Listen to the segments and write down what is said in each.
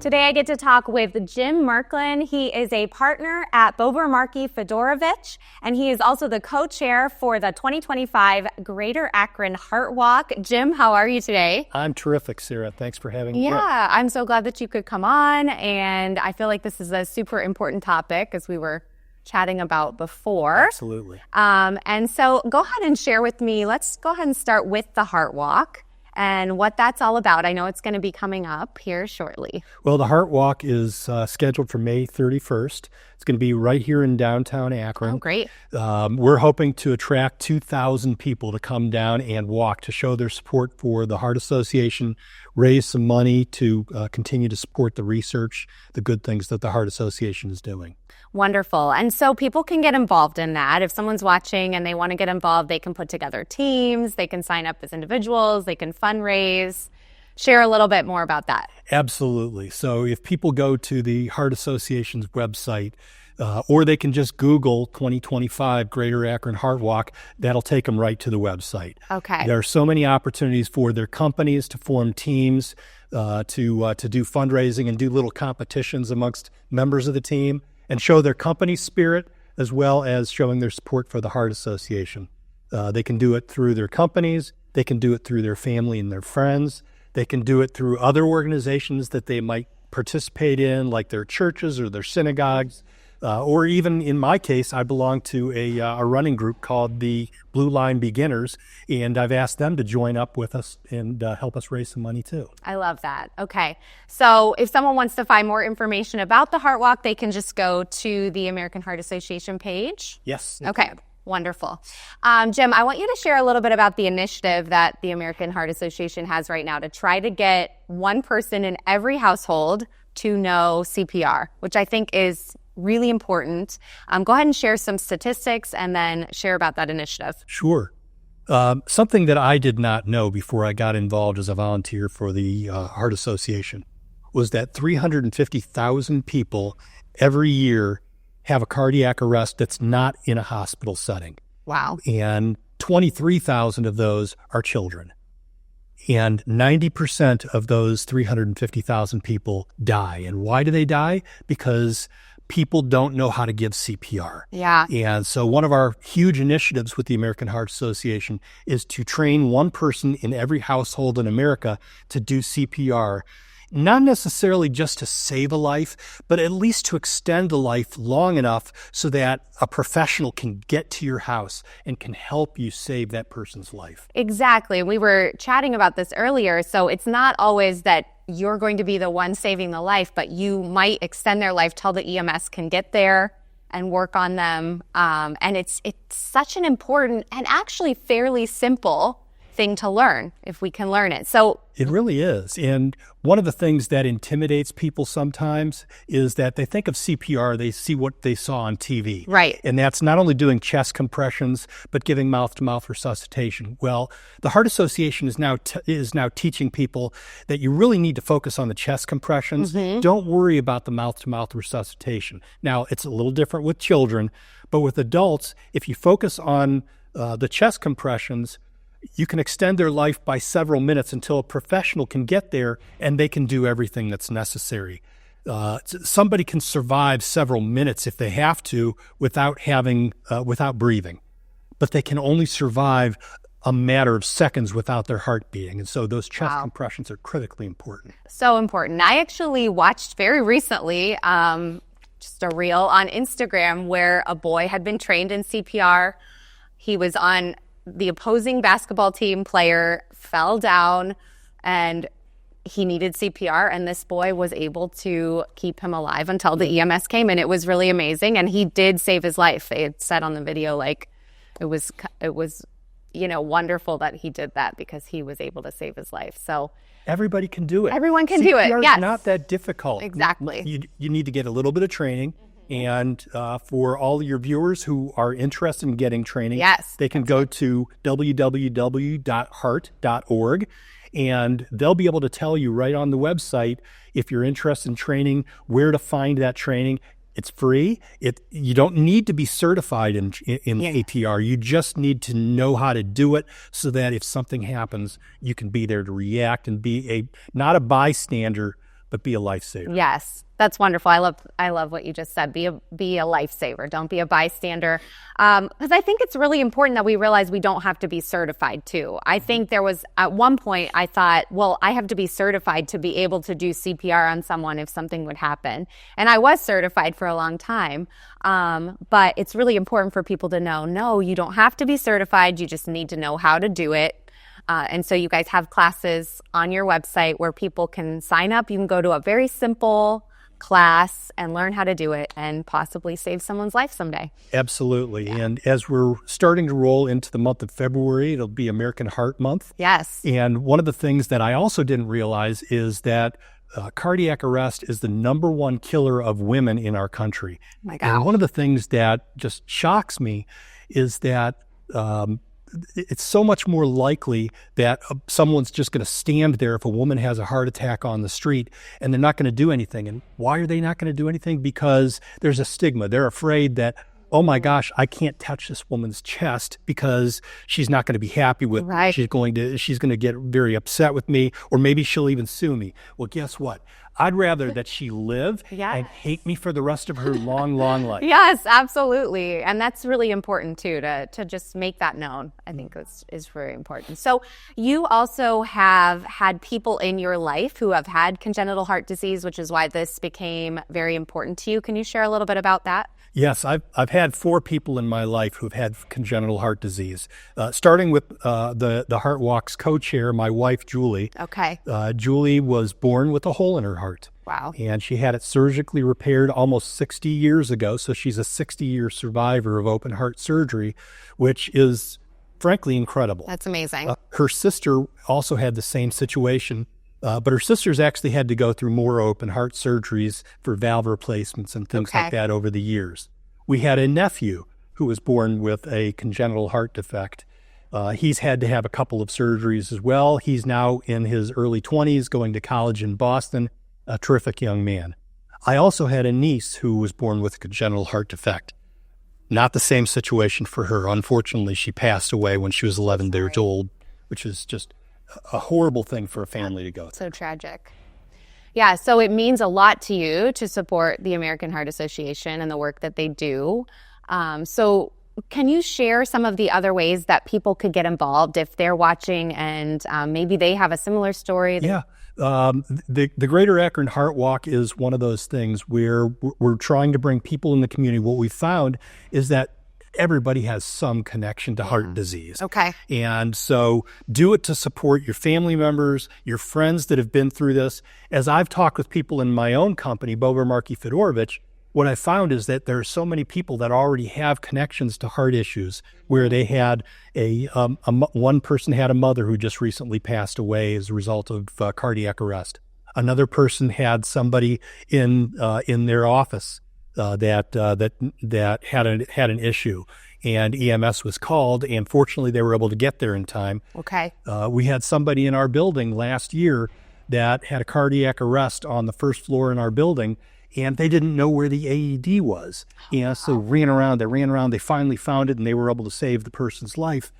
Today I get to talk with Jim Merklin. He is a partner at Bober Markey Fedorovich, and he is also the co-chair for the 2025 Greater Akron Heart Walk. Jim, how are you today? I'm terrific, Sarah. Thanks for having me. Yeah, I'm so glad that you could come on, and I feel like this is a super important topic as we were chatting about before. Absolutely. And so go ahead and share with me. Let's go ahead and start with the Heart Walk and what that's all about. I know it's going to be coming up here shortly. Well, the Heart Walk is scheduled for May 31st. It's going to be right here in downtown Akron. Oh, great. We're hoping to attract 2,000 people to come down and walk to show their support for the Heart Association, raise some money to continue to support the research, the good things that the Heart Association is doing. Wonderful. And so people can get involved in that. If someone's watching and they want to get involved, they can put together teams, they can sign up as individuals, they can fundraise. Share a little bit more about that. Absolutely. So if people go to the Heart Association's website, or they can just Google 2025 Greater Akron Heart Walk, that'll take them right to the website. Okay. There are so many opportunities for their companies to form teams, to do fundraising and do little competitions amongst members of the team and show their company spirit as well as showing their support for the Heart Association. They can do it through their companies. They can do it through their family and their friends. They can do it through other organizations that they might participate in, like their churches or their synagogues. Or even in my case, I belong to a running group called the Blue Line Beginners, and I've asked them to join up with us and help us raise some money too. I love that. Okay. So if someone wants to find more information about the Heart Walk, they can just go to the American Heart Association page? Yes. Okay. Wonderful. Jim, I want you to share a little bit about the initiative that the American Heart Association has right now to try to get one person in every household to know CPR, which I think is really important. Go ahead and share some statistics and then share about that initiative. Sure. Something that I did not know before I got involved as a volunteer for the Heart Association was that 350,000 people every year have a cardiac arrest that's not in a hospital setting. Wow. And 23,000 of those are children. And 90% of those 350,000 people die. And why do they die? Because people don't know how to give CPR. Yeah. And so one of our huge initiatives with the American Heart Association is to train one person in every household in America to do CPR. Not necessarily just to save a life, but at least to extend a life long enough so that a professional can get to your house and can help you save that person's life. Exactly. We were chatting about this earlier. So it's not always that you're going to be the one saving the life, but you might extend their life till the EMS can get there and work on them. And it's such an important and actually fairly simple thing to learn if we can learn it. So it really is. And one of the things that intimidates people sometimes is that they think of CPR, they see what they saw on TV. Right. And that's not only doing chest compressions, but giving mouth-to-mouth resuscitation. Well, the Heart Association is now teaching people that you really need to focus on the chest compressions. Mm-hmm. Don't worry about the mouth-to-mouth resuscitation. Now, it's a little different with children, but with adults, if you focus on the chest compressions, you can extend their life by several minutes until a professional can get there and they can do everything that's necessary. Somebody can survive several minutes if they have to without breathing, but they can only survive a matter of seconds without their heart beating. And so those chest compressions are critically important. So important. I actually watched very recently just a reel on Instagram where a boy had been trained in CPR. He was on the opposing basketball team player, fell down, and he needed CPR, and this boy was able to keep him alive until the EMS came, and it was really amazing, and he did save his life. They had said on the video, like, it was wonderful that he did that because he was able to save his life. So everybody can do it. Everyone can do it, yes. CPR is not that difficult. Exactly. You need to get a little bit of training. And for all your viewers who are interested in getting training, yes, they can go to www.heart.org, and they'll be able to tell you right on the website if you're interested in training, where to find that training. It's free. You don't need to be certified in CPR. You just need to know how to do it so that if something happens, you can be there to react and be not a bystander, but be a lifesaver. Yes, that's wonderful. I love what you just said. Be a lifesaver. Don't be a bystander. Because I think it's really important that we realize we don't have to be certified too. I think there was at one point I thought, well, I have to be certified to be able to do CPR on someone if something would happen. And I was certified for a long time. But it's really important for people to know, no, you don't have to be certified. You just need to know how to do it. And so you guys have classes on your website where people can sign up. You can go to a very simple class and learn how to do it and possibly save someone's life someday. Absolutely. Yeah. And as we're starting to roll into the month of February, it'll be American Heart Month. Yes. And one of the things that I also didn't realize is that cardiac arrest is the #1 killer of women in our country. Oh my God. And one of the things that just shocks me is that it's so much more likely that someone's just going to stand there if a woman has a heart attack on the street and they're not going to do anything. And why are they not going to do anything? Because there's a stigma. They're afraid that, oh my gosh, I can't touch this woman's chest because she's not going to be happy with me. Right. She's going to get very upset with me, or maybe she'll even sue me. Well, guess what? I'd rather that she live and hate me for the rest of her long, long life. Yes, absolutely. And that's really important too, to just make that known. I think is very important. So you also have had people in your life who have had congenital heart disease, which is why this became very important to you. Can you share a little bit about that? Yes, I've had 4 people in my life who've had congenital heart disease, starting with the Heart Walk's co-chair, my wife, Julie. Okay. Julie was born with a hole in her heart. Wow. And she had it surgically repaired almost 60 years ago, so she's a 60-year survivor of open heart surgery, which is frankly incredible. That's amazing. Her sister also had the same situation. But her sisters actually had to go through more open heart surgeries for valve replacements and things like that over the years. We had a nephew who was born with a congenital heart defect. He's had to have a couple of surgeries as well. He's now in his early 20s, going to college in Boston, a terrific young man. I also had a niece who was born with a congenital heart defect. Not the same situation for her. Unfortunately, she passed away when she was 11 years old, which is just a horrible thing for a family to go through. So tragic. Yeah, so it means a lot to you to support the American Heart Association and the work that they do. So can you share some of the other ways that people could get involved if they're watching and maybe they have a similar story? Yeah. The Greater Akron Heart Walk is one of those things where we're trying to bring people in the community. What we found is that everybody has some connection to heart disease. Okay. And so do it to support your family members, your friends that have been through this. As I've talked with people in my own company, Bober Markey Fedorovich, what I found is that there are so many people that already have connections to heart issues, where they had one person had a mother who just recently passed away as a result of cardiac arrest. Another person had somebody in their office that had an issue, and EMS was called, and fortunately they were able to get there in time. Okay. We had somebody in our building last year that had a cardiac arrest on the first floor in our building, and they didn't know where the AED was. So they ran around, they finally found it, and they were able to save the person's life.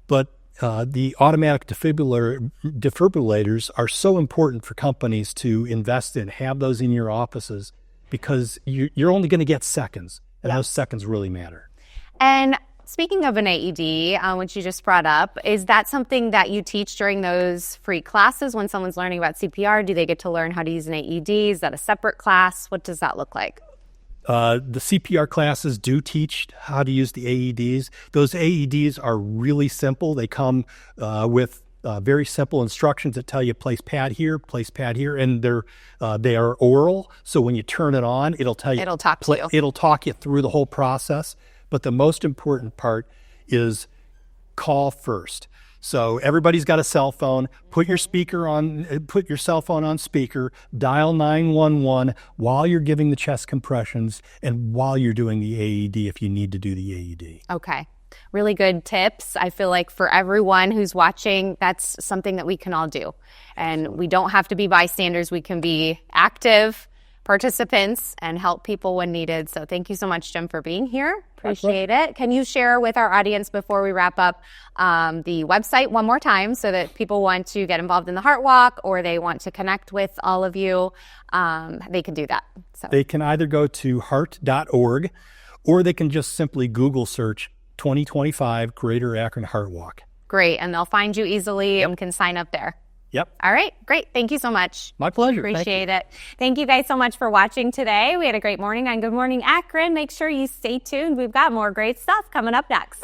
But the automatic defibrillators are so important for companies to invest in, have those in your offices, because you're only going to get seconds, and those seconds really matter. And speaking of an AED, which you just brought up, is that something that you teach during those free classes when someone's learning about CPR? Do they get to learn how to use an AED? Is that a separate class? What does that look like? The CPR classes do teach how to use the AEDs. Those AEDs are really simple. They come with very simple instructions that tell you place pad here, and they are oral. So when you turn it on, it'll tell you. It'll talk to you. It'll talk you through the whole process. But the most important part is call first. So everybody's got a cell phone. Put your cell phone on speaker. Dial 911 while you're giving the chest compressions and while you're doing the AED if you need to do the AED. Okay. Really good tips. I feel like for everyone who's watching, that's something that we can all do. And we don't have to be bystanders. We can be active participants and help people when needed. So thank you so much, Jim, for being here. Appreciate it. Can you share with our audience before we wrap up the website one more time so that people want to get involved in the Heart Walk or they want to connect with all of you, they can do that. So they can either go to heart.org or they can just simply Google search 2025 Greater Akron Heart Walk. Great. And they'll find you easily and can sign up there. Yep. All right. Great. Thank you so much. My pleasure. Appreciate it. Thank you guys so much for watching today. We had a great morning on Good Morning Akron. Make sure you stay tuned. We've got more great stuff coming up next.